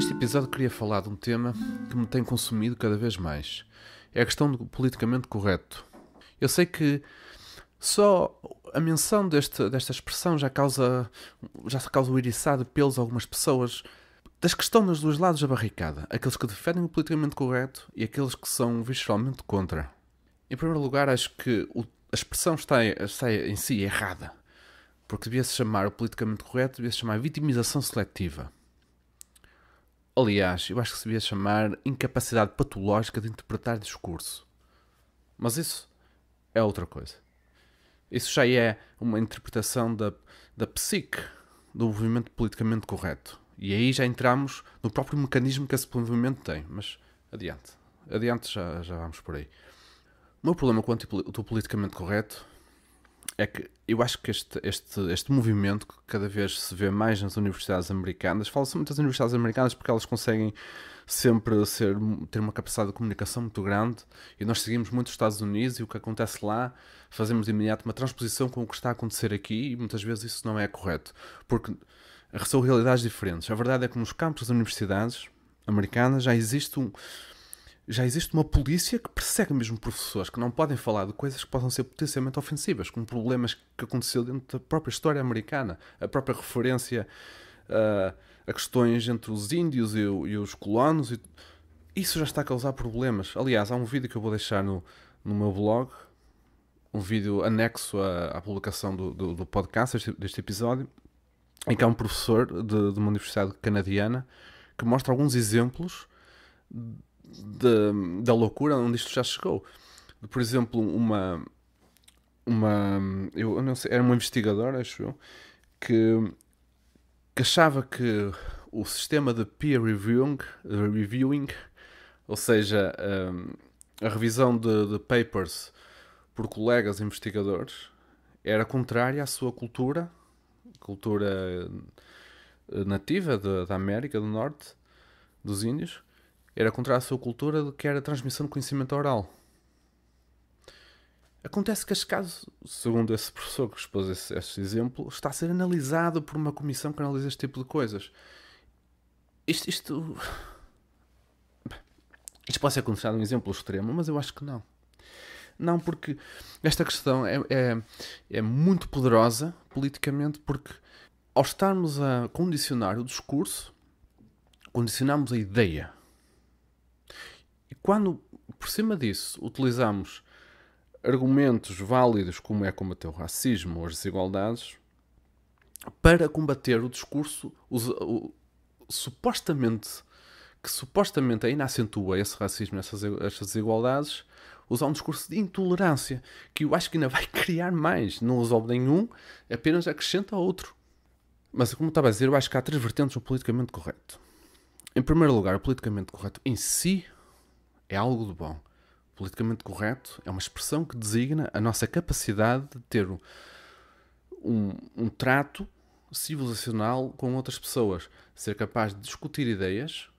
Neste episódio queria falar de um tema que me tem consumido cada vez mais. É a questão do politicamente correto. Eu sei que só a menção desta expressão já causa o eriçado de pelos a algumas pessoas das que estão nos dois lados da barricada. Aqueles que defendem o politicamente correto e aqueles que são visceralmente contra. Em primeiro lugar, acho que a expressão está em si errada. Porque devia-se chamar o politicamente correto, devia-se chamar vitimização seletiva. Aliás, eu acho que se devia chamar incapacidade patológica de interpretar discurso. Mas isso é outra coisa. Isso já é uma interpretação da psique do movimento politicamente correto. E aí já entramos no próprio mecanismo que esse movimento tem. Mas adiante. Adiante, já vamos por aí. O meu problema com o politicamente correto é que eu acho que este movimento, que cada vez se vê mais nas universidades americanas, fala-se muito das universidades americanas porque elas conseguem sempre ter uma capacidade de comunicação muito grande, e nós seguimos muito os Estados Unidos e o que acontece lá, fazemos de imediato uma transposição com o que está a acontecer aqui, e muitas vezes isso não é correto, porque são realidades diferentes. A verdade é que nos campos das universidades americanas já existe uma polícia que persegue mesmo professores que não podem falar de coisas que possam ser potencialmente ofensivas, como problemas que aconteceu dentro da própria história americana, a própria referência a questões entre os índios e os colonos. Isso já está a causar problemas. Aliás, há um vídeo que eu vou deixar no meu blog, um vídeo anexo à publicação do podcast, deste episódio, em que há um professor de uma universidade canadiana que mostra alguns exemplos da loucura onde isto já chegou. Por exemplo, eu não sei, era uma investigadora, acho eu, que achava que o sistema de peer reviewing, ou seja, a revisão de papers por colegas investigadores, era contrária à sua cultura nativa da América do Norte, dos índios. Era contra a sua cultura, que era a transmissão de conhecimento oral. Acontece que este caso, segundo esse professor que expôs este exemplo, está a ser analisado por uma comissão que analisa este tipo de coisas. Isto pode ser considerado um exemplo extremo, mas eu acho que não. Não, porque esta questão é muito poderosa politicamente, porque ao estarmos a condicionar o discurso, condicionamos a ideia. E quando, por cima disso, utilizamos argumentos válidos como é combater o racismo ou as desigualdades para combater o discurso que supostamente ainda acentua esse racismo, essas desigualdades, usar um discurso de intolerância, que eu acho que ainda vai criar mais. Não resolve nenhum, apenas acrescenta outro. Mas, como estava a dizer, eu acho que há três vertentes no politicamente correto. Em primeiro lugar, o politicamente correto em si é algo de bom. O politicamente correto é uma expressão que designa a nossa capacidade de ter um trato civilizacional com outras pessoas. Ser capaz de discutir ideias,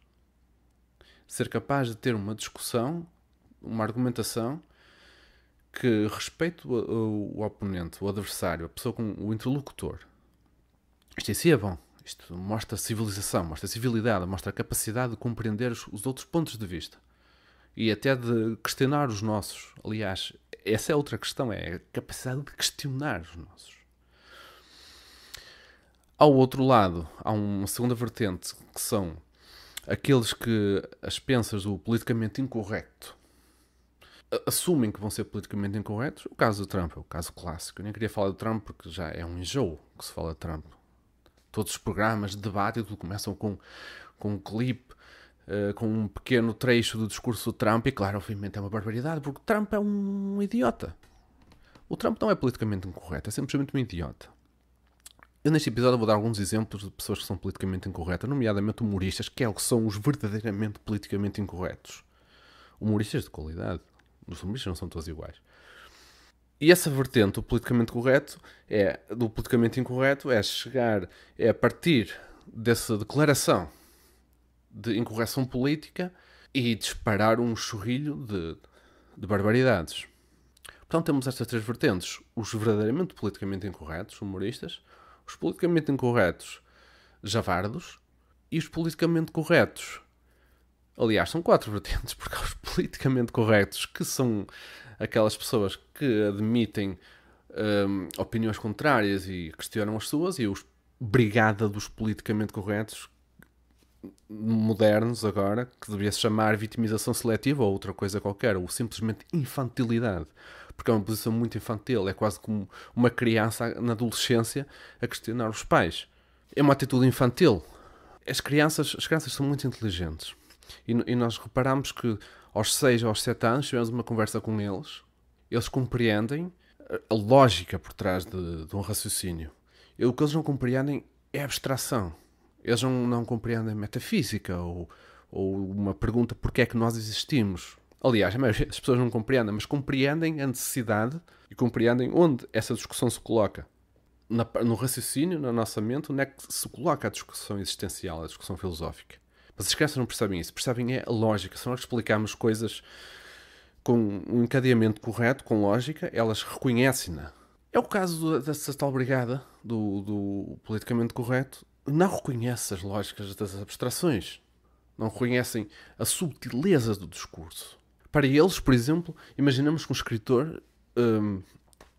ser capaz de ter uma discussão, uma argumentação que respeite o oponente, o adversário, a pessoa com o interlocutor. Isto em si é bom. Isto mostra civilização, mostra civilidade, mostra a capacidade de compreender os outros pontos de vista. E até de questionar os nossos. Aliás, essa é outra questão, é a capacidade de questionar os nossos. Ao outro lado, há uma segunda vertente, que são aqueles que as pensas do politicamente incorreto assumem que vão ser politicamente incorretos. O caso do Trump é o caso clássico. Eu nem queria falar do Trump porque já é um enjoo que se fala de Trump. Todos os programas de debate tudo começam com um clipe, com um pequeno trecho do discurso do Trump, e claro, obviamente é uma barbaridade, porque Trump é um idiota. O Trump não é politicamente incorreto, é simplesmente um idiota. Eu neste episódio vou dar alguns exemplos de pessoas que são politicamente incorretas, nomeadamente humoristas, que é o que são os verdadeiramente politicamente incorretos. Humoristas de qualidade. Os humoristas não são todos iguais. E essa vertente do politicamente incorreto é a partir dessa declaração de incorreção política e disparar um chorrilho de barbaridades. Portanto, temos estas três vertentes. Os verdadeiramente politicamente incorretos, humoristas, os politicamente incorretos, javardos, E os politicamente corretos? Aliás, são 4 vertentes, porque há os politicamente corretos, que são aquelas pessoas que admitem opiniões contrárias e questionam as suas, e os brigada dos politicamente corretos modernos agora, que devia se chamar vitimização seletiva ou outra coisa qualquer, ou simplesmente infantilidade. Porque é uma posição muito infantil, é quase como uma criança na adolescência a questionar os pais. É uma atitude infantil. As crianças são muito inteligentes. E nós reparamos que aos 6 ou aos 7 anos tivemos uma conversa com eles compreendem a lógica por trás de um raciocínio. E o que eles não compreendem é abstração. Eles não compreendem metafísica ou uma pergunta porquê é que nós existimos. Aliás, a maioria das pessoas não compreendem, mas compreendem a necessidade e compreendem onde essa discussão se coloca. No raciocínio, na nossa mente, onde é que se coloca a discussão existencial, a discussão filosófica. Mas as crianças não percebem isso. Percebem a lógica. Se nós explicamos coisas com um encadeamento correto, com lógica, elas reconhecem-na. É o caso dessa tal brigada do politicamente correto. Não reconhece as lógicas das abstrações. Não reconhecem a subtileza do discurso. Para eles, por exemplo, imaginamos que um escritor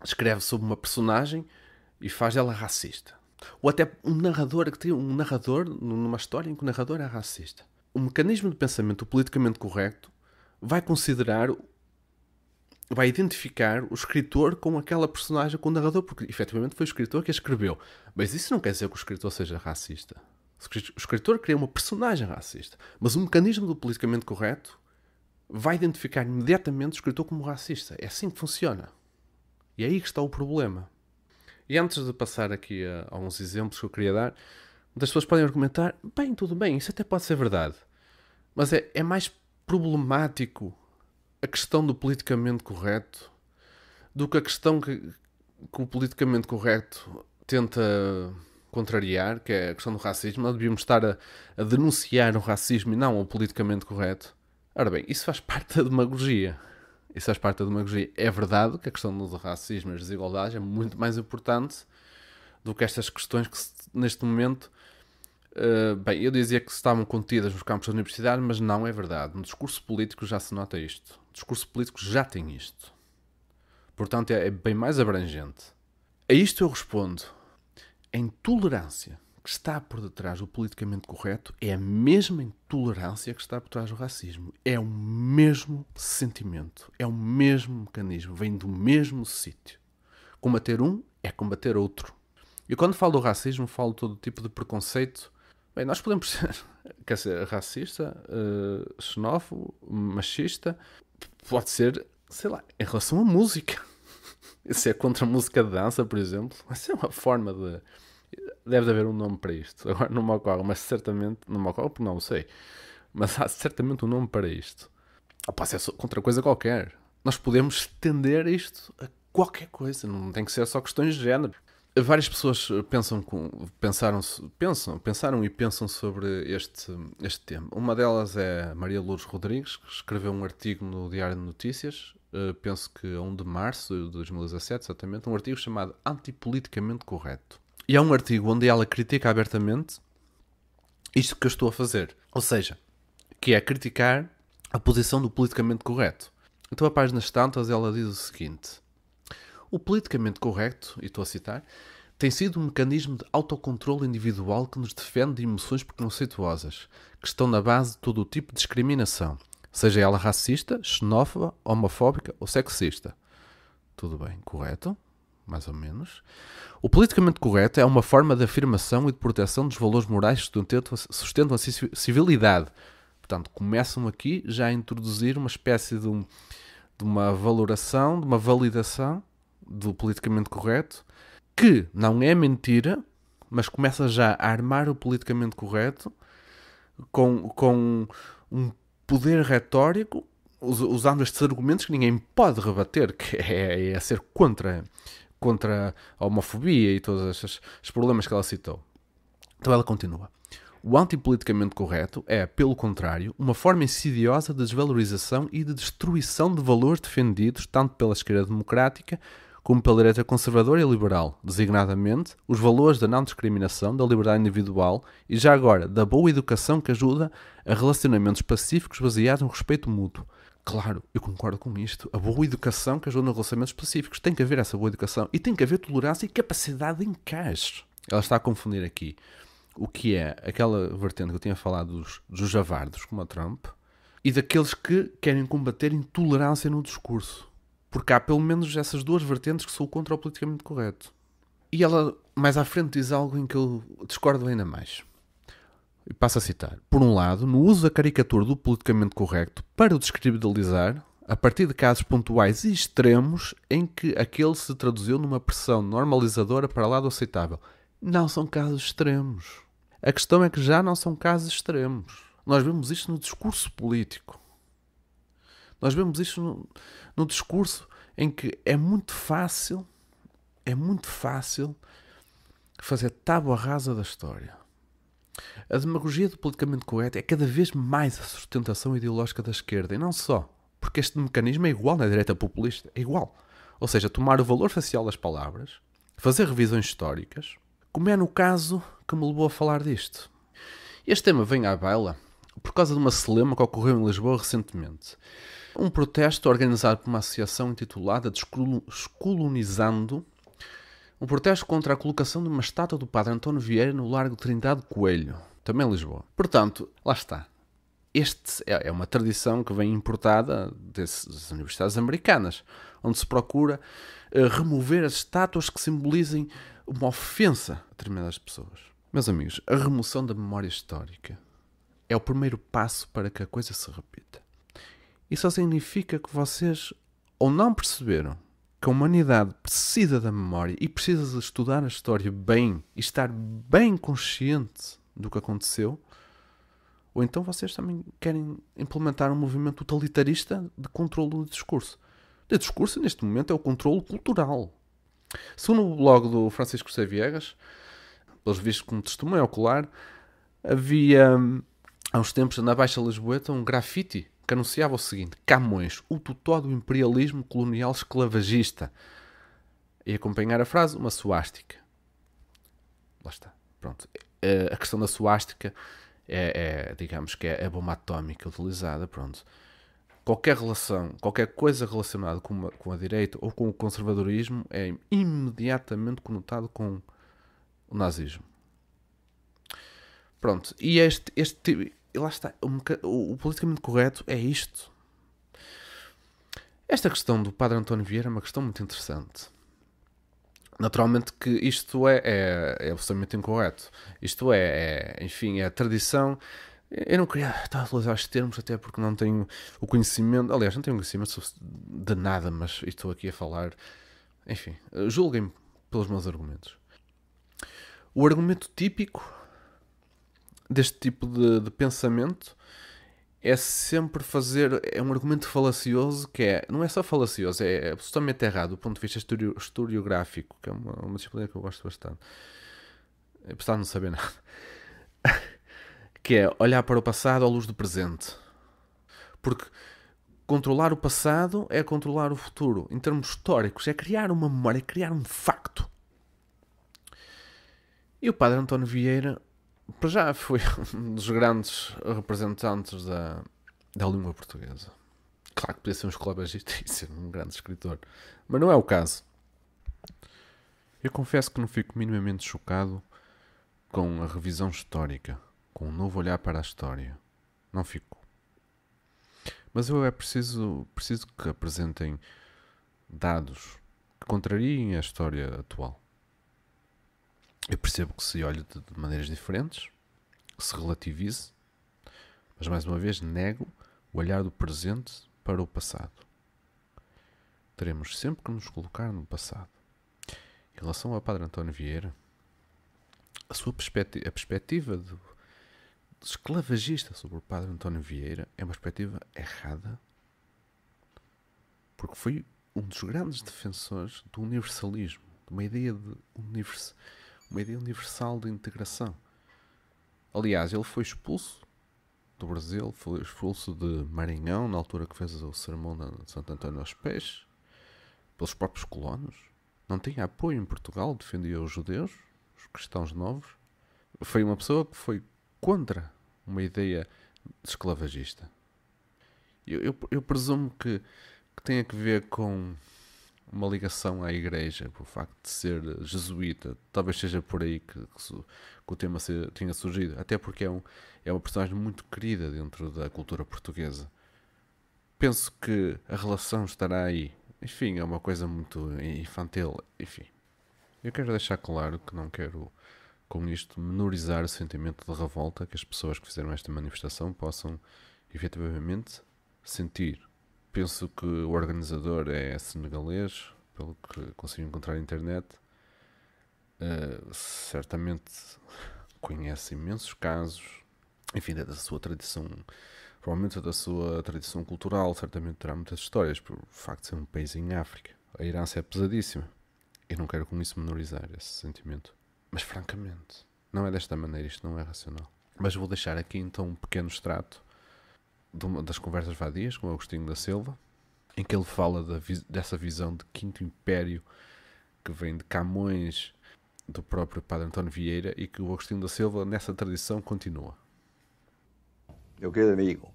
escreve sobre uma personagem e faz dela racista. Ou até um narrador que tem um narrador numa história em que o narrador é racista. O mecanismo de pensamento politicamente correto vai considerar, vai identificar o escritor com aquela personagem, com o narrador, porque efetivamente foi o escritor que a escreveu. Mas isso não quer dizer que o escritor seja racista. O escritor cria uma personagem racista. Mas o mecanismo do politicamente correto vai identificar imediatamente o escritor como racista. É assim que funciona. E é aí que está o problema. E antes de passar aqui a uns exemplos que eu queria dar, muitas pessoas podem argumentar, bem, tudo bem, isso até pode ser verdade. Mas é mais problemático a questão do politicamente correto do que a questão que o politicamente correto tenta contrariar, que é a questão do racismo. Nós devíamos estar a denunciar o racismo e não o politicamente correto. Ora bem, isso faz parte da demagogia. Isso faz parte da demagogia. É verdade que a questão do racismo e as desigualdades é muito mais importante do que estas questões que neste momento, bem, eu dizia que estavam contidas nos campos da universidade, mas não é verdade. No discurso político já se nota isto. O discurso político já tem isto. Portanto, é bem mais abrangente. A isto eu respondo. A intolerância que está por detrás do politicamente correto é a mesma intolerância que está por trás do racismo. É o mesmo sentimento. É o mesmo mecanismo. Vem do mesmo sítio. Combater um é combater outro. E quando falo do racismo, falo de todo tipo de preconceito. Bem, nós podemos ser, quer ser racista, xenófobo, machista. Pode ser, sei lá, em relação à música. Se é contra a música de dança, por exemplo. Essa é uma forma de... Deve haver um nome para isto. Agora não me ocorre, mas certamente... Não me ocorre porque não sei. Mas há certamente um nome para isto. Ou pode ser contra coisa qualquer. Nós podemos estender isto a qualquer coisa. Não tem que ser só questões de género. Várias pessoas pensaram e pensam sobre este tema. Uma delas é Maria Lourdes Rodrigues, que escreveu um artigo no Diário de Notícias, penso que a 1 de março de 2017, exatamente, um artigo chamado Antipoliticamente Correto. E é um artigo onde ela critica abertamente isto que eu estou a fazer. Ou seja, que é criticar a posição do politicamente correto. Então, a páginas tantas, ela diz o seguinte: o politicamente correto, e estou a citar, tem sido um mecanismo de autocontrole individual que nos defende de emoções preconceituosas, que estão na base de todo o tipo de discriminação, seja ela racista, xenófoba, homofóbica ou sexista. Tudo bem, correto? Mais ou menos. O politicamente correto é uma forma de afirmação e de proteção dos valores morais que sustentam a civilidade. Portanto, começam aqui já a introduzir uma espécie de uma valoração, de uma validação do politicamente correto, que não é mentira, mas começa já a armar o politicamente correto com um poder retórico, usando estes argumentos que ninguém pode rebater, que é ser contra a homofobia e todos os problemas que ela citou. Então ela continua. O antipoliticamente correto é, pelo contrário, uma forma insidiosa de desvalorização e de destruição de valores defendidos tanto pela esquerda democrática como pela direita conservadora e liberal, designadamente os valores da não-discriminação, da liberdade individual e, já agora, da boa educação que ajuda a relacionamentos pacíficos baseados no respeito mútuo. Claro, eu concordo com isto. A boa educação que ajuda nos relacionamentos pacíficos. Tem que haver essa boa educação e tem que haver tolerância e capacidade de encaixe. Ela está a confundir aqui o que é aquela vertente que eu tinha falado dos javardos, como a Trump, e daqueles que querem combater intolerância no discurso. Porque há pelo menos essas duas vertentes que são contra o politicamente correto. E ela, mais à frente, diz algo em que eu discordo ainda mais. E passo a citar. Por um lado, no uso da caricatura do politicamente correto para o descriminalizar, a partir de casos pontuais e extremos em que aquele se traduziu numa pressão normalizadora para lá do aceitável. Não são casos extremos. A questão é que já não são casos extremos. Nós vemos isto no discurso político. Nós vemos isto no discurso em que é muito fácil fazer tábua rasa da história. A demagogia do politicamente correto é cada vez mais a sustentação ideológica da esquerda. E não só. Porque este mecanismo é igual na direita populista. É igual. Ou seja, tomar o valor facial das palavras, fazer revisões históricas, como é no caso que me levou a falar disto. Este tema vem à baila por causa de uma celema que ocorreu em Lisboa recentemente. Um protesto organizado por uma associação intitulada Descolonizando, um protesto contra a colocação de uma estátua do Padre António Vieira no Largo Trindade Coelho, também em Lisboa. Portanto, lá está. Este é uma tradição que vem importada das universidades americanas, onde se procura remover as estátuas que simbolizem uma ofensa a determinadas pessoas. Meus amigos, a remoção da memória histórica é o primeiro passo para que a coisa se repita. Isso só significa que vocês ou não perceberam que a humanidade precisa da memória e precisa de estudar a história bem e estar bem consciente do que aconteceu, ou então vocês também querem implementar um movimento totalitarista de controle do discurso. O discurso, neste momento, é o controle cultural. Segundo o blog do Francisco C. Viegas, pelos vistos como testemunho ocular, havia há uns tempos na Baixa Lisboeta um grafite que anunciava o seguinte: Camões, o tutor do imperialismo colonial esclavagista. E acompanhar a frase, uma suástica. Lá está. Pronto. A questão da suástica digamos que é a bomba atómica utilizada. Pronto. Qualquer relação, qualquer coisa relacionada com a direita ou com o conservadorismo é imediatamente conotado com o nazismo. Pronto. E lá está. O politicamente correto é isto. Esta questão do Padre António Vieira é uma questão muito interessante. Naturalmente que isto é absolutamente incorreto. Isto enfim, é a tradição. Eu não queria estar a utilizar estes termos, até porque não tenho o conhecimento. Aliás, não tenho conhecimento de nada, mas estou aqui a falar. Enfim, julguem-me pelos meus argumentos. O argumento típico deste tipo de pensamento é sempre é um argumento falacioso que não é só falacioso, é absolutamente errado do ponto de vista historiográfico, que é uma disciplina que eu gosto bastante, apesar de não saber nada, que é olhar para o passado à luz do presente. Porque controlar o passado é controlar o futuro. Em termos históricos, é criar uma memória, é criar um facto. E o Padre António Vieira para já foi um dos grandes representantes da língua portuguesa. Claro que podia ser um esclavagista e ser um grande escritor, mas não é o caso. Eu confesso que não fico minimamente chocado com a revisão histórica, com um novo olhar para a história. Não fico. Mas é preciso que apresentem dados que contrariem a história atual. Eu percebo que se olhe de maneiras diferentes, que se relativize, mas mais uma vez nego o olhar do presente para o passado. Teremos sempre que nos colocar no passado. Em relação ao Padre António Vieira, a perspectiva de esclavagista sobre o Padre António Vieira é uma perspectiva errada, porque foi um dos grandes defensores do universalismo, de uma ideia universal de integração. Aliás, ele foi expulso do Brasil, foi expulso de Maranhão, na altura que fez o sermão de Santo António aos Peixes, pelos próprios colonos. não tinha apoio em Portugal, defendia os judeus, os cristãos novos. Foi uma pessoa que foi contra uma ideia esclavagista. Eu presumo que tenha que ver com uma ligação à igreja, por facto de ser jesuíta. Talvez seja por aí que o tema tenha surgido. Até porque é uma personagem muito querida dentro da cultura portuguesa. Penso que a relação estará aí. Enfim, é uma coisa muito infantil. Enfim, eu quero deixar claro que não quero, com isto, menorizar o sentimento de revolta que as pessoas que fizeram esta manifestação possam, efetivamente, sentir. Penso que o organizador é senegalês, pelo que consegui encontrar na internet. Certamente conhece imensos casos, enfim, da sua tradição, provavelmente da sua tradição cultural, certamente terá muitas histórias, por facto de ser um país em África. A herança é pesadíssima. Eu não quero com isso menorizar esse sentimento. Mas francamente, não é desta maneira, isto não é racional. Mas vou deixar aqui então um pequeno extrato das conversas vadias com Agostinho da Silva, em que ele fala dessa visão de Quinto Império que vem de Camões, do próprio Padre António Vieira, e que o Agostinho da Silva nessa tradição continua. Meu querido amigo,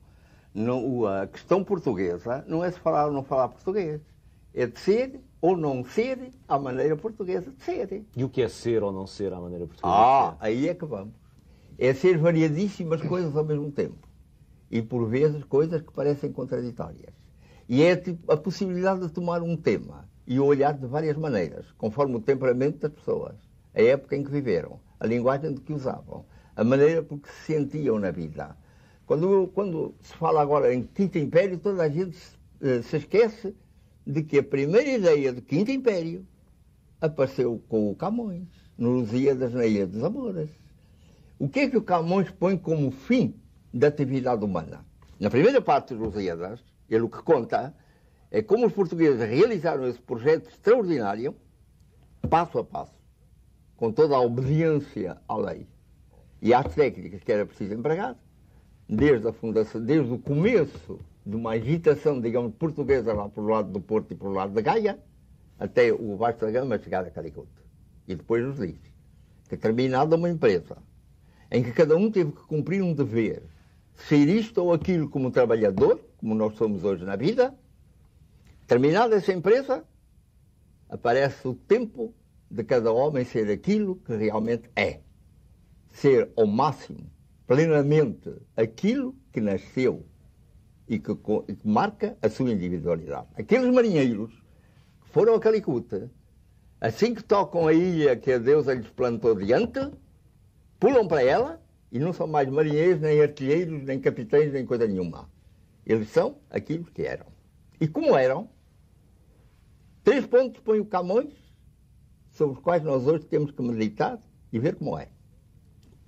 a questão portuguesa não é se falar ou não falar português, é de ser ou não ser à maneira portuguesa de ser. E o que é ser ou não ser à maneira portuguesa de ser? Aí é que vamos. É ser variadíssimas coisas ao mesmo tempo. E, por vezes, coisas que parecem contraditórias. E é a possibilidade de tomar um tema e olhar de várias maneiras, conforme o temperamento das pessoas, a época em que viveram, a linguagem de que usavam, a maneira por que se sentiam na vida. Quando se fala agora em Quinto Império, toda a gente se esquece de que a primeira ideia de Quinto Império apareceu com o Camões, no Lusíadas na Ilha dos Amores. O que é que o Camões põe como fim da atividade humana? Na primeira parte dos Lusíadas, ele o que conta é como os portugueses realizaram esse projeto extraordinário, passo a passo, com toda a obediência à lei e às técnicas que era preciso empregar, desde a fundação, desde o começo de uma agitação, digamos, portuguesa lá pelo lado do Porto e pelo lado da Gaia, até o Vasco da Gama chegar a Calicut. E depois nos diz que, terminada uma empresa em que cada um teve que cumprir um dever, ser isto ou aquilo como trabalhador, como nós somos hoje na vida, terminada essa empresa, aparece o tempo de cada homem ser aquilo que realmente é. Ser ao máximo, plenamente, aquilo que nasceu e que marca a sua individualidade. Aqueles marinheiros que foram a Calicut, assim que tocam a ilha que a deusa lhes plantou diante, pulam para ela e não são mais marinheiros, nem artilheiros, nem capitães, nem coisa nenhuma. Eles são aquilo que eram. E como eram, 3 pontos põe o Camões, sobre os quais nós hoje temos que meditar e ver como é.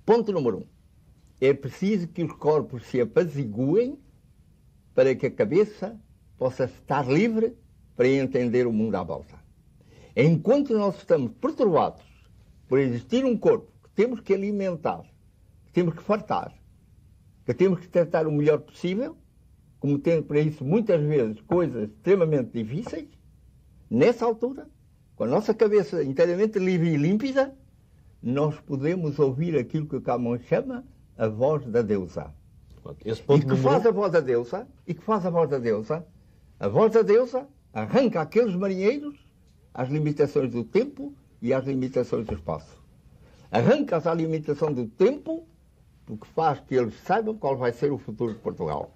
Ponto número 1. É preciso que os corpos se apaziguem para que a cabeça possa estar livre para entender o mundo à volta. Enquanto nós estamos perturbados por existir um corpo que temos que alimentar, que temos que fartar, que temos que tratar o melhor possível, como tendo para isso muitas vezes coisas extremamente difíceis, nessa altura, com a nossa cabeça inteiramente livre e límpida, nós podemos ouvir aquilo que o Camões chama a voz da deusa. E que faz a voz da deusa, a voz da deusa arranca aqueles marinheiros às limitações do tempo e às limitações do espaço. Arranca-os à limitação do tempo, porque faz que eles saibam qual vai ser o futuro de Portugal.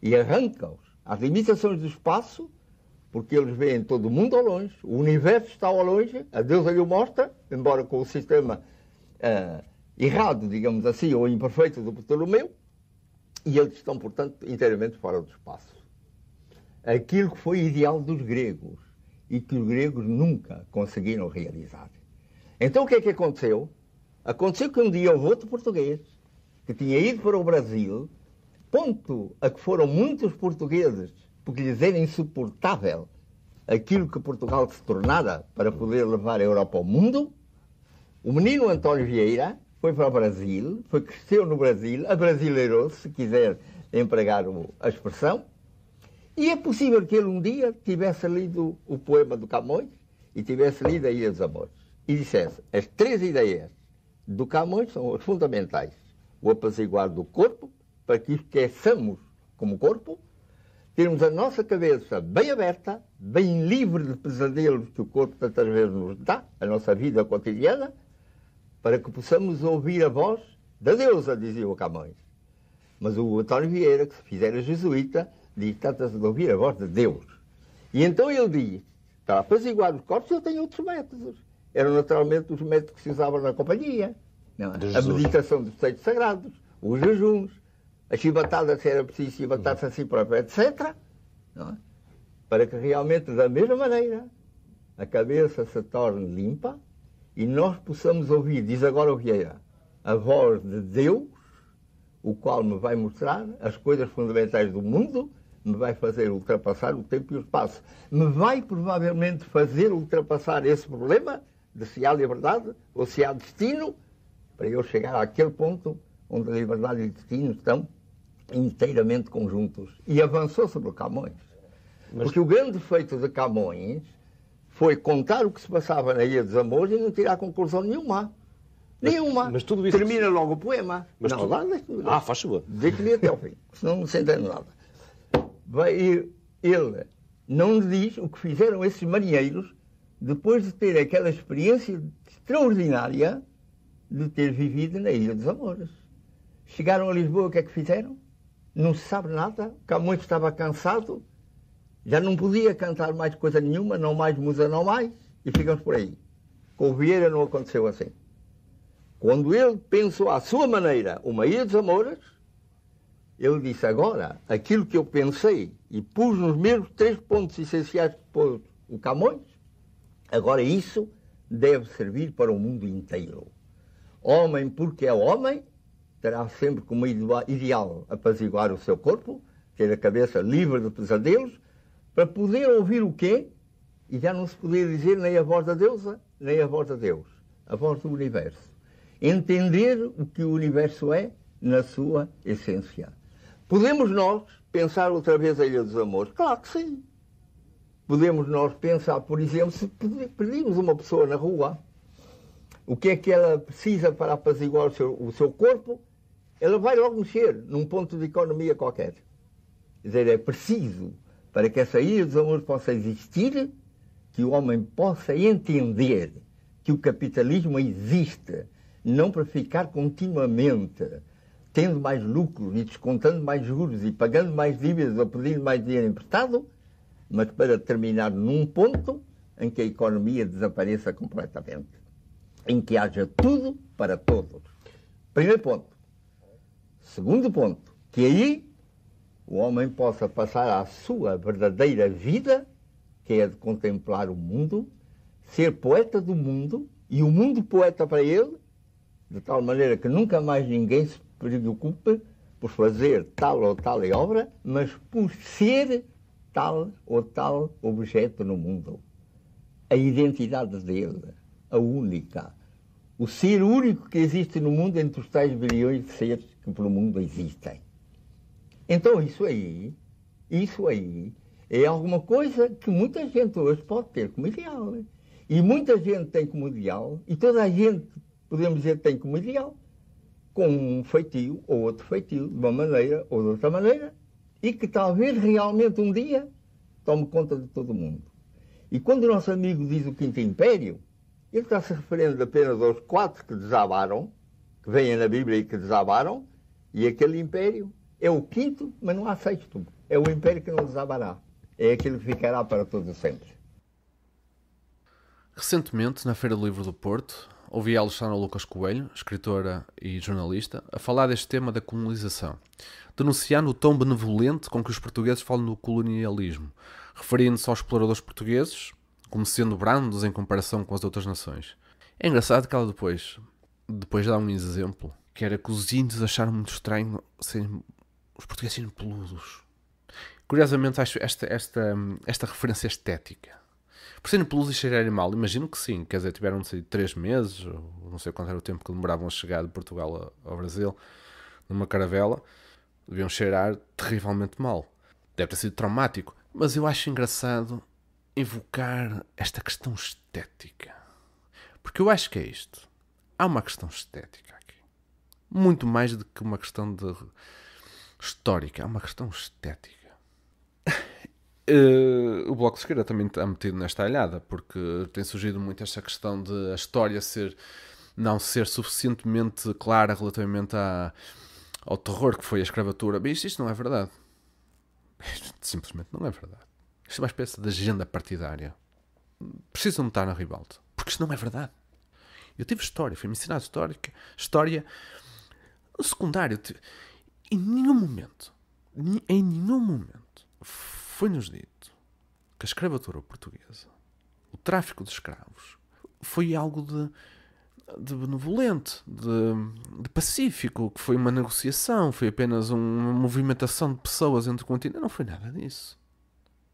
E arranca-os às limitações do espaço, porque eles veem todo o mundo ao longe, o universo está ao longe, a deusa lhe o mostra, embora com o sistema errado, digamos assim, ou imperfeito do Ptolomeu, e eles estão, portanto, inteiramente fora do espaço. Aquilo que foi ideal dos gregos e que os gregos nunca conseguiram realizar. Então o que é que aconteceu? Aconteceu que um dia houve outro português que tinha ido para o Brasil, ponto a que foram muitos portugueses, porque lhes era insuportável aquilo que Portugal se tornara para poder levar a Europa ao mundo. O menino António Vieira foi para o Brasil, cresceu no Brasil, abrasileirou-se, se quiser empregar a expressão, e é possível que ele um dia tivesse lido o poema do Camões e tivesse lido a Ilha dos Amores e dissesse: as 3 ideias do Camões são as fundamentais. O apaziguar do corpo, para que esqueçamos como corpo, termos a nossa cabeça bem aberta, bem livre de pesadelos que o corpo tantas vezes nos dá, a nossa vida cotidiana, para que possamos ouvir a voz da deusa, dizia o Camões. Mas o António Vieira, que se fizera jesuíta, diz: trata-se de ouvir a voz de Deus. E então ele diz: para apaziguar os corpos eu tenho outros métodos. Eram naturalmente os métodos que se usavam na companhia. Não é? A meditação dos textos sagrados, os jejuns, a chibatada, se era preciso chibatar-se a si próprio, etc. Não é? Para que realmente, da mesma maneira, a cabeça se torne limpa e nós possamos ouvir, diz agora o Vieira, a voz de Deus, o qual me vai mostrar as coisas fundamentais do mundo, me vai fazer ultrapassar o tempo e o espaço. Me vai provavelmente fazer ultrapassar esse problema de se há liberdade ou se há destino, para eu chegar àquele ponto onde a liberdade e o destino estão inteiramente conjuntos. E avançou sobre o Camões. Porque o grande feito de Camões foi contar o que se passava na Ilha dos Amores e não tirar conclusão nenhuma. Nenhuma. Mas tudo isso... Termina logo o poema. Mas não, tudo... lá, faz favor. Deixe-me até ao fim, senão não se entende nada. Ele não diz o que fizeram esses marinheiros depois de ter aquela experiência extraordinária de ter vivido na Ilha dos Amores. Chegaram a Lisboa, o que é que fizeram? Não se sabe nada. Camões estava cansado, já não podia cantar mais coisa nenhuma, não mais musa, não mais, e ficamos por aí. Com o Vieira não aconteceu assim. Quando ele pensou à sua maneira uma Ilha dos Amores, ele disse: agora, aquilo que eu pensei e pus nos mesmos 3 pontos essenciais que pôs o Camões, agora isso deve servir para o mundo inteiro. Homem, porque é homem, terá sempre como ideal apaziguar o seu corpo, ter a cabeça livre de pesadelos, para poder ouvir o quê? E já não se podia dizer nem a voz da deusa, nem a voz de Deus, a voz do universo. Entender o que o universo é na sua essência. Podemos nós pensar outra vez a Ilha dos Amores? Claro que sim. Podemos nós pensar, por exemplo, se pedimos uma pessoa na rua, o que é que ela precisa para apaziguar o seu corpo, ela vai logo mexer num ponto de economia qualquer. Quer dizer, é preciso, para que essa Ilha dos Amores possa existir, que o homem possa entender que o capitalismo existe, não para ficar continuamente tendo mais lucros e descontando mais juros e pagando mais dívidas ou pedindo mais dinheiro emprestado, mas para terminar num ponto em que a economia desapareça completamente, em que haja tudo para todos. Primeiro ponto. Segundo ponto, que aí o homem possa passar à sua verdadeira vida, que é de contemplar o mundo, ser poeta do mundo, e o mundo poeta para ele, de tal maneira que nunca mais ninguém se preocupe por fazer tal ou tal obra, mas por ser tal ou tal objeto no mundo. A identidade dele, a única. O ser único que existe no mundo entre os tais bilhões de seres que pelo mundo existem. Então isso aí é alguma coisa que muita gente hoje pode ter como ideal. E muita gente tem como ideal, e toda a gente, podemos dizer, tem como ideal, com um feitio ou outro feitio, de uma maneira ou de outra maneira, e que talvez realmente um dia tome conta de todo mundo. E quando o nosso amigo diz o Quinto Império, ele está se referindo apenas aos 4 que desabaram, que vêm na Bíblia e que desabaram, e aquele império é o 5º, mas não há 6º. É o império que não desabará. É aquele que ficará para todos sempre. Recentemente, na Feira do Livro do Porto, ouvi a Alexandra Lucas Coelho, escritora e jornalista, a falar deste tema da colonização, denunciando o tom benevolente com que os portugueses falam do colonialismo, referindo-se aos exploradores portugueses como sendo brandos em comparação com as outras nações. É engraçado que ela depois dá um exemplo, que era que os índios acharam muito estranho serem os portugueses serem peludos. Curiosamente, acho esta referência estética. Por serem peludos e cheirarem mal, imagino que sim. Quer dizer, tiveram de sair 3 meses, ou não sei quanto era o tempo que demoravam a chegar de Portugal ao Brasil, numa caravela. Deviam cheirar terrivelmente mal. Deve ter sido traumático. Mas eu acho engraçado invocar esta questão estética. Porque eu acho que é isto. Há uma questão estética aqui. Muito mais do que uma questão histórica. Há uma questão estética. O Bloco de Esquerda também está metido nesta alhada, porque tem surgido muito esta questão de a história não ser suficientemente clara relativamente ao terror que foi a escravatura. Bem, isto não é verdade. Isto simplesmente não é verdade. Isto é uma espécie de agenda partidária. Precisam de estar na ribalta. Porque isto não é verdade. Eu tive história, fui-me ensinado história no secundário. Em nenhum momento foi-nos dito que a escravatura portuguesa, o tráfico de escravos, foi algo de benevolente, de pacífico, que foi uma negociação, foi apenas uma movimentação de pessoas entre continentes. Não foi nada disso.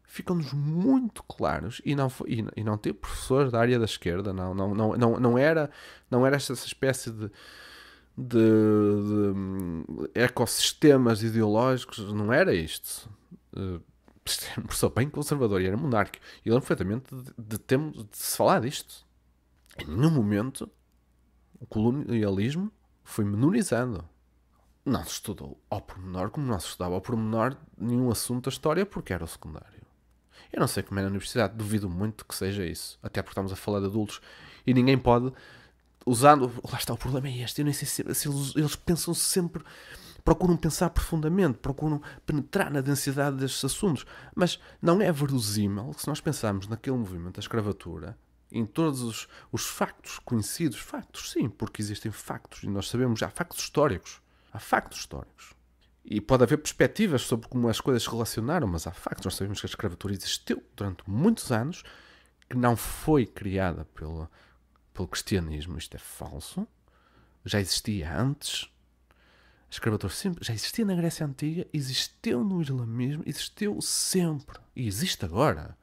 Ficam-nos muito claros, e não teve professores da área da esquerda, não era essa espécie de ecossistemas ideológicos, não era isto. Era um professor bem conservador e era monárquico. E eu lembro perfeitamente de se falar disto. Em nenhum momento o colonialismo foi menorizado. Não se estudou ao pormenor como não se estudava ao pormenor nenhum assunto da história porque era o secundário. Eu não sei como é na universidade, duvido muito que seja isso. Até porque estamos a falar de adultos e ninguém pode, usando... Lá está, o problema é este. Eu nem sei se eles pensam sempre... Procuram pensar profundamente, procuram penetrar na densidade destes assuntos. Mas não é verosímil que se nós pensarmos naquele movimento da escravatura, em todos os factos conhecidos, factos sim, porque existem factos, e nós sabemos, há factos históricos. Há factos históricos. E pode haver perspectivas sobre como as coisas se relacionaram, mas há factos. Nós sabemos que a escravatura existiu durante muitos anos, que não foi criada pelo cristianismo. Isto é falso. Já existia antes. A escravatura sempre já existia na Grécia Antiga, existiu no islamismo, existiu sempre. E existe agora.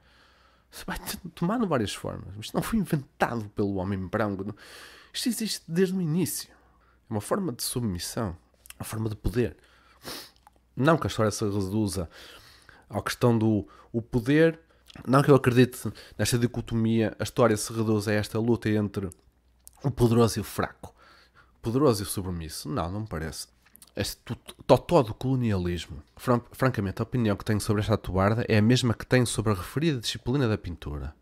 Isso vai tomar de várias formas. Isto não foi inventado pelo homem branco. Isto existe desde o início. É uma forma de submissão. Uma forma de poder. Não que a história se reduza à questão do poder. Não que eu acredite nesta dicotomia. A história se reduz a esta luta entre o poderoso e o fraco. O poderoso e o submisso. Não me parece. Este totó do colonialismo. Francamente, a opinião que tenho sobre esta tobarda é a mesma que tenho sobre a referida disciplina da pintura.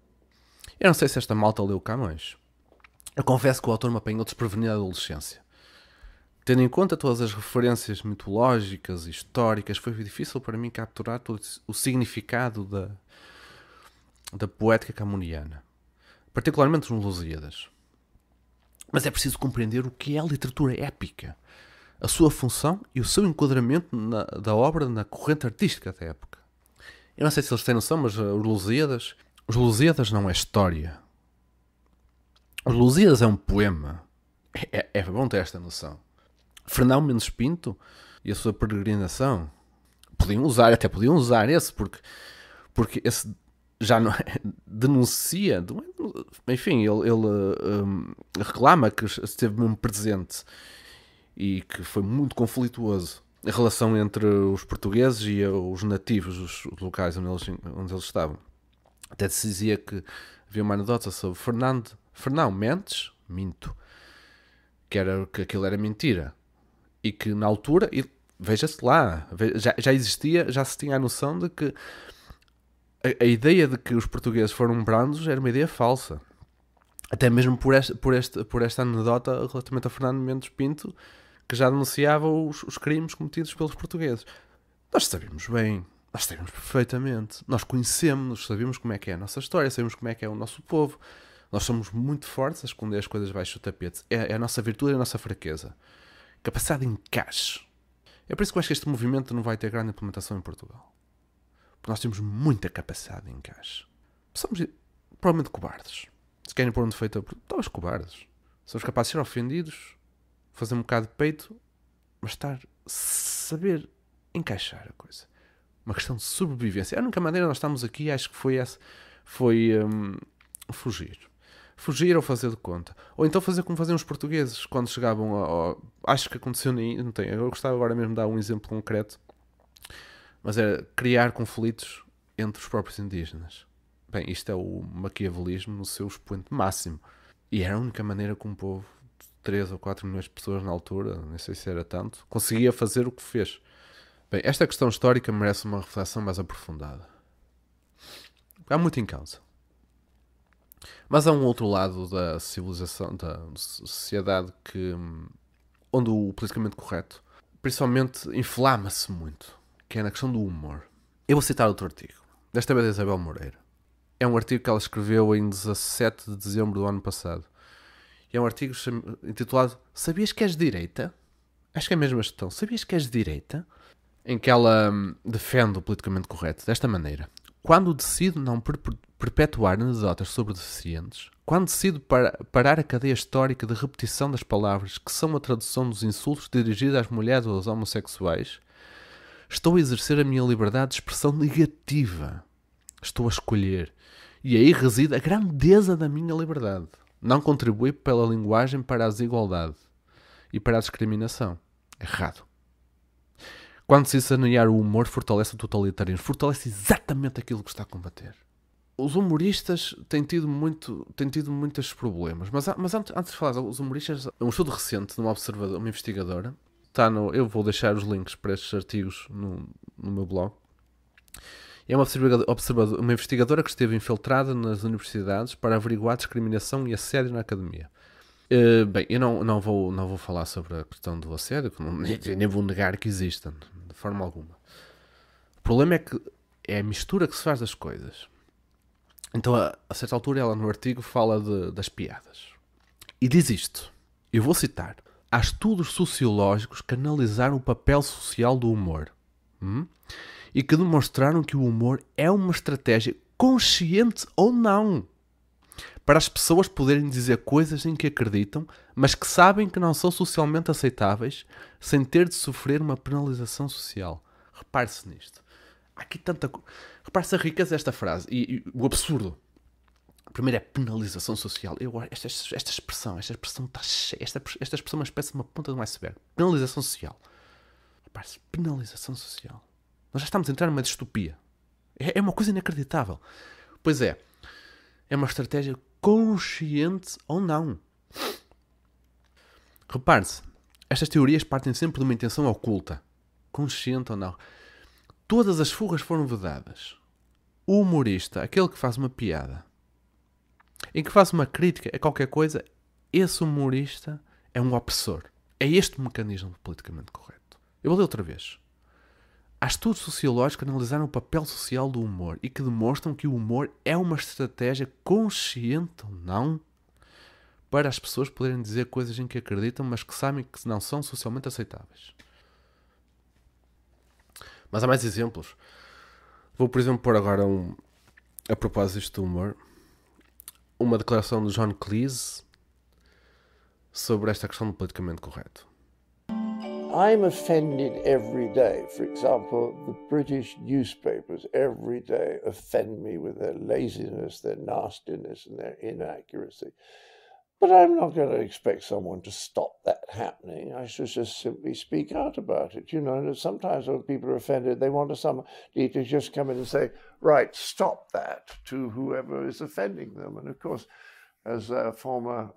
Eu não sei se esta malta leu Camões. Eu confesso que o autor me apanhou desprevenido na adolescência. Tendo em conta todas as referências mitológicas e históricas, foi difícil para mim capturar todo o significado da poética camoniana. Particularmente os Lusíadas. Mas é preciso compreender o que é a literatura épica. A sua função e o seu enquadramento da obra na corrente artística da época. Eu não sei se eles têm noção, mas os Lusíadas não é história. Os Lusíadas é um poema. É bom ter esta noção. Fernão Mendes Pinto e a sua peregrinação podiam usar esse, porque esse já não denuncia, enfim, ele reclama que esteve mesmo presente e que foi muito conflituoso a relação entre os portugueses e os nativos, os locais onde eles estavam. Até se dizia que havia uma anedota sobre Fernão Mendes, que aquilo era mentira. E que na altura, veja-se lá, já existia, já se tinha a noção de que a ideia de que os portugueses foram brandos era uma ideia falsa. Até mesmo por esta anedota relativamente a Fernando Mendes Pinto, que já denunciava os crimes cometidos pelos portugueses. Nós sabemos bem, nós sabemos perfeitamente, nós conhecemos-nos, sabemos como é que é a nossa história, sabemos como é que é o nosso povo. Nós somos muito fortes a esconder as coisas baixo do tapete. É a nossa virtude e a nossa fraqueza. Capacidade de encaixe. É por isso que eu acho que este movimento não vai ter grande implementação em Portugal. Porque nós temos muita capacidade de encaixe. Somos provavelmente cobardes. Se querem pôr um defeito, estamos cobardes. Somos capazes de ser ofendidos, fazer um bocado de peito, mas saber encaixar a coisa. Uma questão de sobrevivência. A única maneira nós estamos aqui, acho que foi fugir. Fugir ou fazer de conta. Ou então fazer como faziam os portugueses quando chegavam acho que aconteceu não tem. Eu gostava agora mesmo de dar um exemplo concreto, mas era criar conflitos entre os próprios indígenas. Bem, isto é o maquiavelismo no seu expoente máximo. E era a única maneira que um povo de 3 ou 4 milhões de pessoas na altura, nem sei se era tanto, conseguia fazer o que fez. Bem, esta questão histórica merece uma reflexão mais aprofundada. Há muito em causa. Mas há um outro lado da civilização, da sociedade, onde o politicamente correto, principalmente, inflama-se muito, que é na questão do humor. Eu vou citar outro artigo, desta vez da Isabel Moreira. É um artigo que ela escreveu em 17 de dezembro do ano passado. E é um artigo intitulado Sabias que és de direita? Acho que é mesmo a questão. Sabias que és de direita? Em que ela defende o politicamente correto desta maneira. Quando decido não perpetuar anedotas sobre deficientes, quando decido parar a cadeia histórica de repetição das palavras que são a tradução dos insultos dirigidos às mulheres ou aos homossexuais, estou a exercer a minha liberdade de expressão negativa. Estou a escolher. E aí reside a grandeza da minha liberdade. Não contribuir pela linguagem para a desigualdade e para a discriminação. Errado. Quando se sanear o humor, fortalece o totalitarismo. Fortalece exatamente aquilo que está a combater. Os humoristas têm tido muitos problemas. Mas antes de falar dos humoristas, um estudo recente de uma investigadora, eu vou deixar os links para estes artigos no meu blog. É uma investigadora que esteve infiltrada nas universidades para averiguar discriminação e assédio na academia. Bem, eu não vou falar sobre a questão do assédio, nem vou negar que existam, de forma alguma. O problema é que é a mistura que se faz das coisas. Então, a certa altura, ela no artigo fala das piadas. E diz isto, eu vou citar. Há estudos sociológicos que analisaram o papel social do humor. E que demonstraram que o humor é uma estratégia, consciente ou não, para as pessoas poderem dizer coisas em que acreditam, mas que sabem que não são socialmente aceitáveis, sem ter de sofrer uma penalização social. Repare-se nisto. Há aqui tanta coisa. Repare-se a riqueza desta frase e o absurdo. Primeiro é penalização social. Esta expressão está cheia. Esta expressão é uma espécie de uma ponta de um iceberg. Penalização social. Repare-se, penalização social. Nós já estamos a entrar numa distopia. É uma coisa inacreditável. Pois é. É uma estratégia consciente ou não. Repare-se. Estas teorias partem sempre de uma intenção oculta. Consciente ou não. Todas as fugas foram vedadas. O humorista, aquele que faz uma piada, em que faz uma crítica a qualquer coisa, esse humorista é um opressor. É este o mecanismo politicamente correto. Eu vou ler outra vez. Há estudos sociológicos que analisaram o papel social do humor e que demonstram que o humor é uma estratégia consciente ou não para as pessoas poderem dizer coisas em que acreditam, mas que sabem que não são socialmente aceitáveis. Mas há mais exemplos. Vou, por exemplo, pôr agora, a propósito do humor, uma declaração de John Cleese sobre esta questão do politicamente correto. I'm offended every day. For example, the British newspapers every day offend me with their laziness, their nastiness, and their inaccuracy. But I'm not going to expect someone to stop that happening. I should just simply speak out about it. You know, sometimes when people are offended, they want somebody to just come in and say, right, stop that, to whoever is offending them. And of course, as a former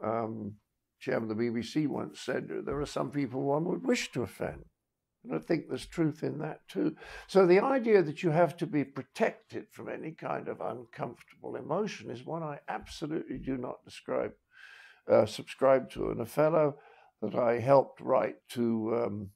chairman of the BBC once said, there are some people one would wish to offend. And I think there's truth in that too. So the idea that you have to be protected from any kind of uncomfortable emotion is one I absolutely do not subscribe to. And a fellow that I helped write two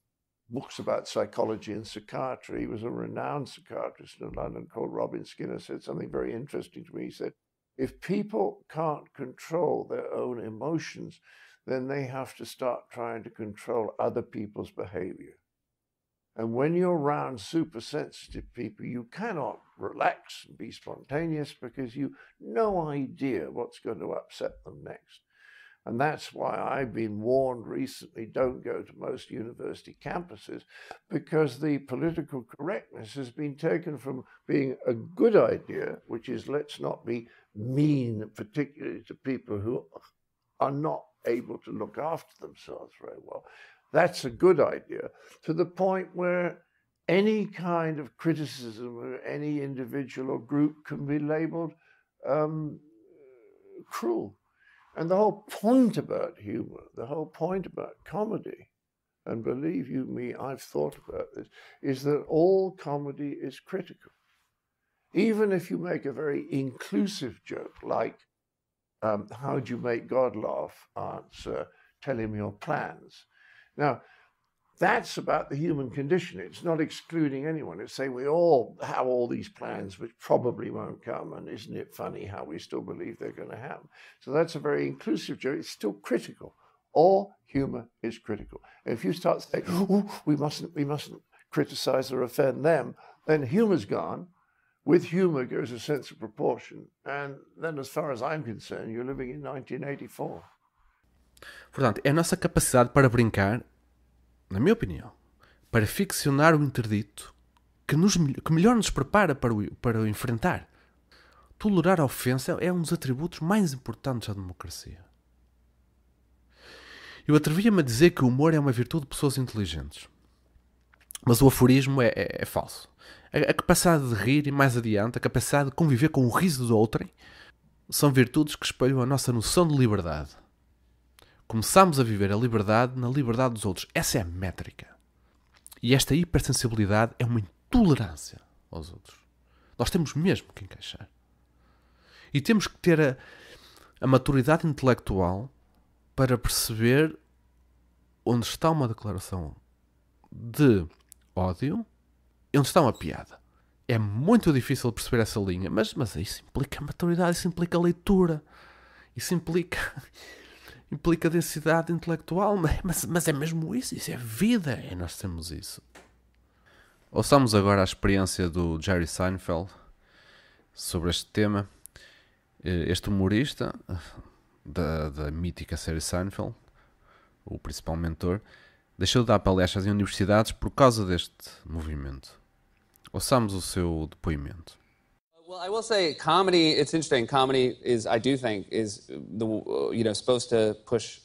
books about psychology and psychiatry, he was a renowned psychiatrist in London called Robin Skinner, said something very interesting to me. He said, if people can't control their own emotions, then they have to start trying to control other people's behavior. And when you're around super sensitive people, you cannot relax and be spontaneous because you've no idea what's going to upset them next. And that's why I've been warned recently, don't go to most university campuses, because the political correctness has been taken from being a good idea, which is let's not be mean, particularly to people who are not able to look after themselves very well. That's a good idea, to the point where any kind of criticism of any individual or group can be labeled cruel. And the whole point about humor, the whole point about comedy, and believe you me, I've thought about this, is that all comedy is critical. Even if you make a very inclusive joke, like, how'd you make God laugh? Answer, tell him your plans. Now, that's about the human condition. It's not excluding anyone. It's saying we all have all these plans which probably won't come, and isn't it funny how we still believe they're going to happen? So that's a very inclusive joke. It's still critical. All humor is critical. And if you start saying, oh, we mustn't criticize or offend them, then humor's gone. With humor goes a sense of proportion. And then, as far as I'm concerned, you're living in 1984. Portanto, é a nossa capacidade para brincar, na minha opinião, para ficcionar o interdito que melhor nos prepara para o enfrentar. Tolerar a ofensa é um dos atributos mais importantes da democracia. Eu atrevia-me a dizer que o humor é uma virtude de pessoas inteligentes. Mas o aforismo é falso. A capacidade de rir e, mais adiante, a capacidade de conviver com o riso do outrem são virtudes que espelham a nossa noção de liberdade. Começamos a viver a liberdade na liberdade dos outros. Essa é a métrica. E esta hipersensibilidade é uma intolerância aos outros. Nós temos mesmo que encaixar. E temos que ter a maturidade intelectual para perceber onde está uma declaração de ódio e onde está uma piada. É muito difícil perceber essa linha, mas isso implica maturidade, isso implica leitura, isso implica densidade intelectual, mas é mesmo isso é vida, nós temos isso. Ouçamos agora a experiência do Jerry Seinfeld sobre este tema. Este humorista da mítica série Seinfeld, o principal mentor, deixou de dar palestras em universidades por causa deste movimento. Ouçamos o seu depoimento. Well, I will say, comedy. It's interesting. Comedy is, I do think, is supposed to push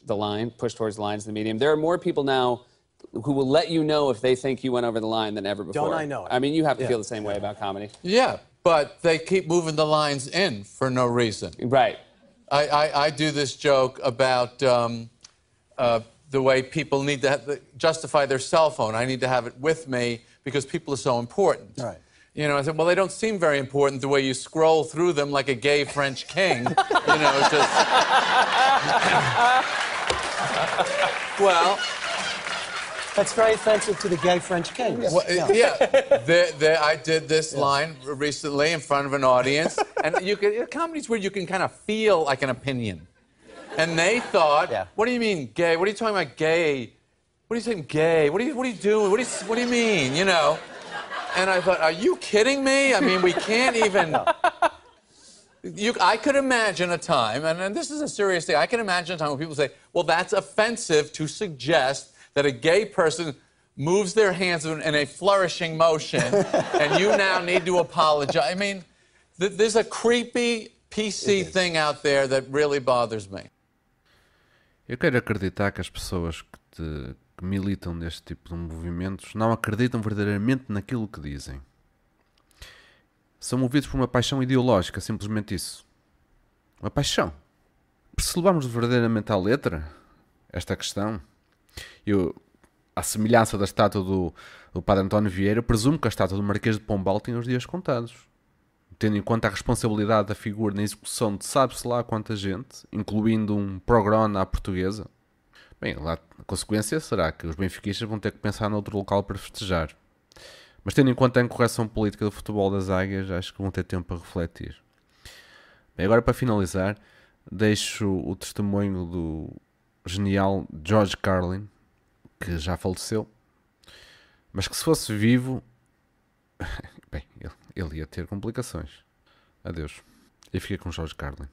towards the lines in the medium. There are more people now who will let you know if they think you went over the line than ever before. Don't I know it? I mean, you have to feel the same way about comedy. Yeah, but they keep moving the lines in for no reason. Right. I do this joke about the way people need to justify their cell phone. I need to have it with me because people are so important. Right. You know, I said, well, they don't seem very important the way you scroll through them like a gay French king. Just... Well... That's very offensive to the gay French king. Well, I did this line recently in front of an audience, and comedy's where you can kind of feel like an opinion. And they thought, what do you mean gay? What are you talking about gay? What are you saying gay? What are you doing? What do you mean, And I thought, are you kidding me? I mean, we can't even... I could imagine a time, and this is a serious thing, I can imagine a time when people say, well, that's offensive to suggest that a gay person moves their hands in a flourishing motion and you now need to apologize. I mean, there's a creepy PC thing out there that really bothers me. Eu quero acreditar que as pessoas que militam neste tipo de movimentos não acreditam verdadeiramente naquilo que dizem. São movidos por uma paixão ideológica, simplesmente isso. Uma paixão. Se levarmos verdadeiramente à letra esta questão, à semelhança da estátua do Padre António Vieira, presumo que a estátua do Marquês de Pombal tem os dias contados. Tendo em conta a responsabilidade da figura na execução de sabe-se lá quanta gente, incluindo um programa à portuguesa, bem, lá a consequência será que os benfiquistas vão ter que pensar noutro local para festejar. Mas tendo em conta a incorreção política do futebol das águias, acho que vão ter tempo para refletir. Bem, agora para finalizar, deixo o testemunho do genial George Carlin, que já faleceu, mas que se fosse vivo, bem, ele ia ter complicações. Adeus. E fiquei com George Carlin.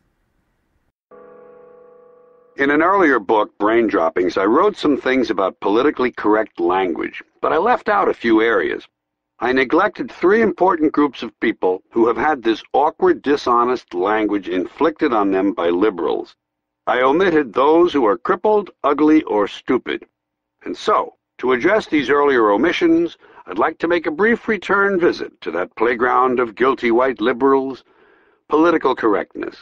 In an earlier book, Brain Droppings, I wrote some things about politically correct language, but I left out a few areas. I neglected 3 important groups of people who have had this awkward, dishonest language inflicted on them by liberals. I omitted those who are crippled, ugly, or stupid. And so, to address these earlier omissions, I'd like to make a brief return visit to that playground of guilty white liberals, Political correctness.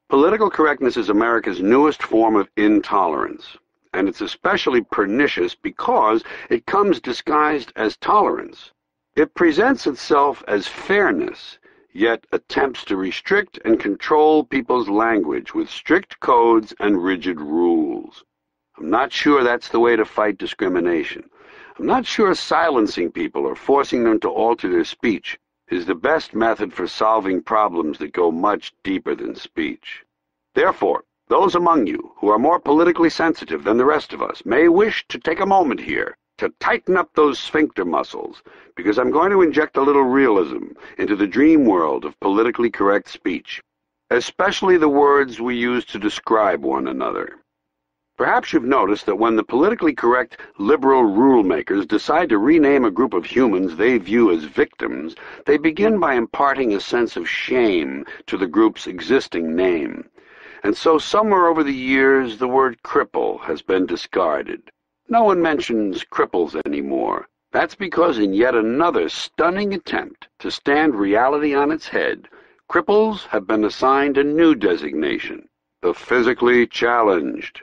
Political correctness is America's newest form of intolerance, and it's especially pernicious because it comes disguised as tolerance. It presents itself as fairness, yet attempts to restrict and control people's language with strict codes and rigid rules. I'm not sure that's the way to fight discrimination. I'm not sure silencing people or forcing them to alter their speech is the best method for solving problems that go much deeper than speech. Therefore, those among you who are more politically sensitive than the rest of us may wish to take a moment here to tighten up those sphincter muscles, because I'm going to inject a little realism into the dream world of politically correct speech, especially the words we use to describe one another. Perhaps you've noticed that when the politically correct liberal rule makers decide to rename a group of humans they view as victims, they begin by imparting a sense of shame to the group's existing name. And so somewhere over the years the word cripple has been discarded. No one mentions cripples anymore. That's because in yet another stunning attempt to stand reality on its head, cripples have been assigned a new designation, the physically challenged.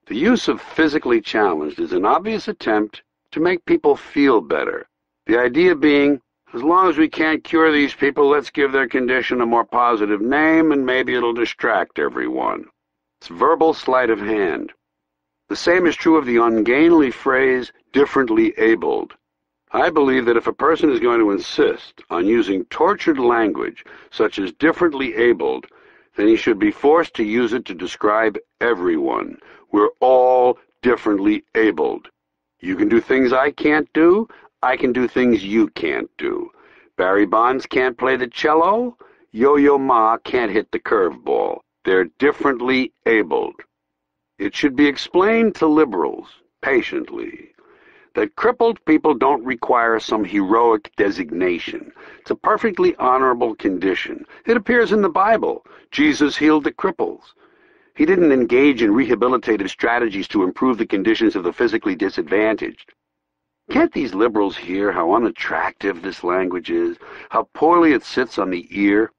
The use of physically challenged is an obvious attempt to make people feel better. The idea being, as long as we can't cure these people, let's give their condition a more positive name and maybe it'll distract everyone. It's verbal sleight of hand. The same is true of the ungainly phrase, differently abled. I believe that if a person is going to insist on using tortured language, such as differently abled, then he should be forced to use it to describe everyone. We're all differently abled. You can do things I can't do. I can do things you can't do. Barry Bonds can't play the cello. Yo-Yo Ma can't hit the curveball. They're differently abled. It should be explained to liberals, patiently, that crippled people don't require some heroic designation. It's a perfectly honorable condition. It appears in the Bible. Jesus healed the cripples. He didn't engage in rehabilitative strategies to improve the conditions of the physically disadvantaged. Can't these liberals hear how unattractive this language is, how poorly it sits on the ear?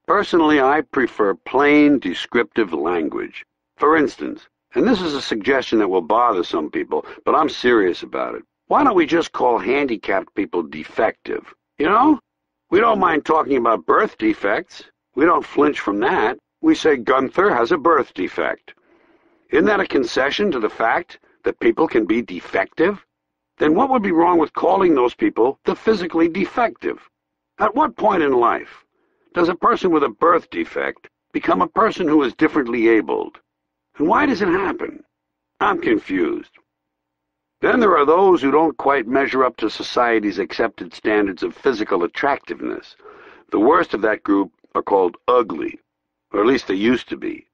Personally, I prefer plain, descriptive language. For instance, and this is a suggestion that will bother some people, but I'm serious about it. Why don't we just call handicapped people defective? You know? We don't mind talking about birth defects. We don't flinch from that. We say Gunther has a birth defect. Isn't that a concession to the fact that people can be defective? Then what would be wrong with calling those people the physically defective? At what point in life does a person with a birth defect become a person who is differently abled? And why does it happen? I'm confused. Then there are those who don't quite measure up to society's accepted standards of physical attractiveness. The worst of that group are called ugly, or at least they used to be.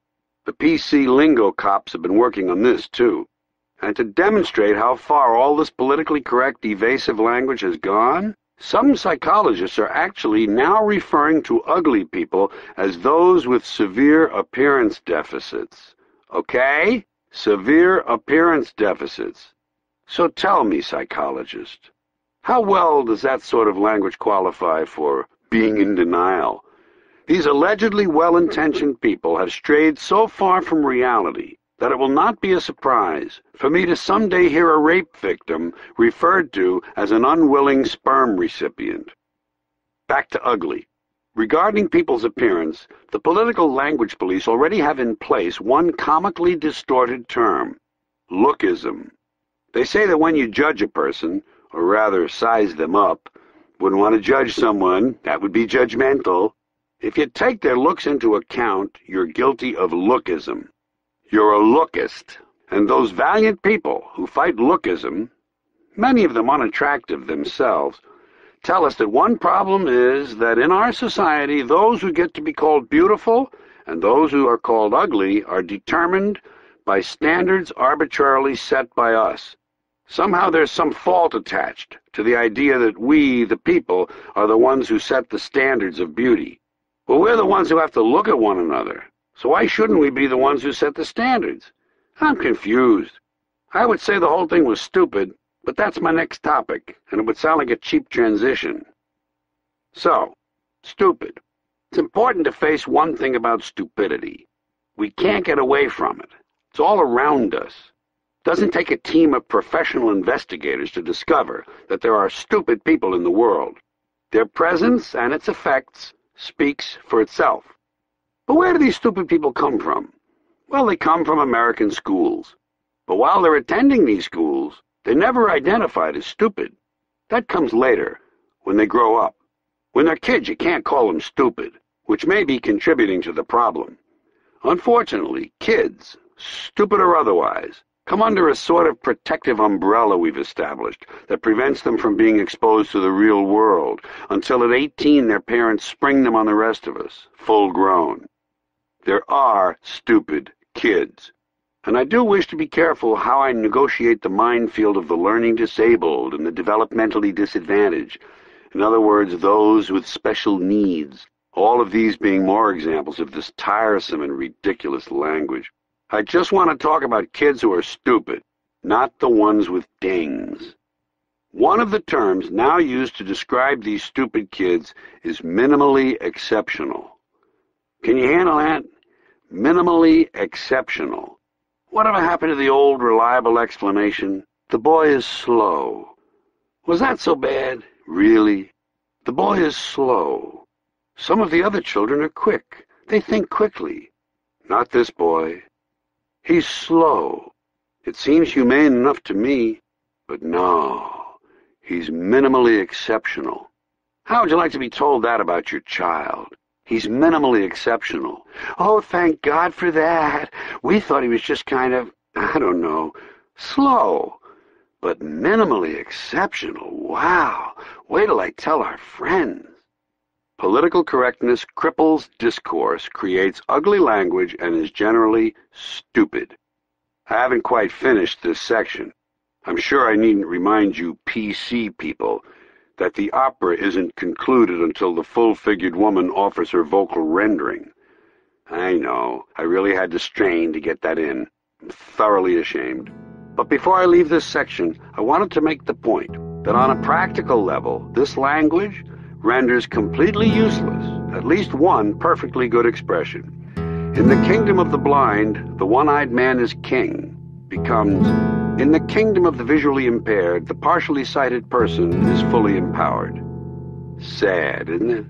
The PC lingo cops have been working on this, too. And to demonstrate how far all this politically correct, evasive language has gone, some psychologists are actually now referring to ugly people as those with severe appearance deficits. Okay? Severe appearance deficits. So tell me, psychologist, how well does that sort of language qualify for being in denial? These allegedly well-intentioned people have strayed so far from reality that it will not be a surprise for me to someday hear a rape victim referred to as an unwilling sperm recipient. Back to ugly. Regarding people's appearance, the political language police already have in place one comically distorted term, lookism. They say that when you judge a person, or rather size them up, wouldn't want to judge someone, that would be judgmental. If you take their looks into account, you're guilty of lookism. You're a lookist, and those valiant people who fight lookism, many of them unattractive themselves, tell us that one problem is that in our society, those who get to be called beautiful and those who are called ugly are determined by standards arbitrarily set by us. Somehow there's some fault attached to the idea that we, the people, are the ones who set the standards of beauty. Well, we're the ones who have to look at one another, so why shouldn't we be the ones who set the standards? I'm confused. I would say the whole thing was stupid, but that's my next topic, and it would sound like a cheap transition. So, stupid. It's important to face one thing about stupidity. We can't get away from it. It's all around us. It doesn't take a team of professional investigators to discover that there are stupid people in the world. Their presence and its effects speaks for itself. But where do these stupid people come from? Well, they come from American schools. But while they're attending these schools, they're never identified as stupid. That comes later, when they grow up. When they're kids, you can't call them stupid, which may be contributing to the problem. Unfortunately, kids, stupid or otherwise, come under a sort of protective umbrella we've established that prevents them from being exposed to the real world until at 18 their parents spring them on the rest of us, full grown. There are stupid kids. And I do wish to be careful how I negotiate the minefield of the learning disabled and the developmentally disadvantaged. In other words, those with special needs. All of these being more examples of this tiresome and ridiculous language. I just want to talk about kids who are stupid, not the ones with dings. One of the terms now used to describe these stupid kids is minimally exceptional. Can you handle that? Minimally exceptional. Whatever happened to the old reliable explanation? The boy is slow. Was that so bad? Really? The boy is slow. Some of the other children are quick. They think quickly. Not this boy. He's slow. It seems humane enough to me, but no. He's minimally exceptional. How would you like to be told that about your child? He's minimally exceptional. Oh, thank God for that. We thought he was just kind of, I don't know, slow. But minimally exceptional, wow. Wait till I tell our friends. Political correctness cripples discourse, creates ugly language, and is generally stupid. I haven't quite finished this section. I'm sure I needn't remind you PC people that the opera isn't concluded until the full-figured woman offers her vocal rendering. I know, I really had to strain to get that in. I'm thoroughly ashamed. But before I leave this section, I wanted to make the point that on a practical level, this language renders completely useless at least one perfectly good expression. In the kingdom of the blind, the one-eyed man is king becomes, in the kingdom of the visually impaired, the partially sighted person is fully empowered. Sad, isn't it?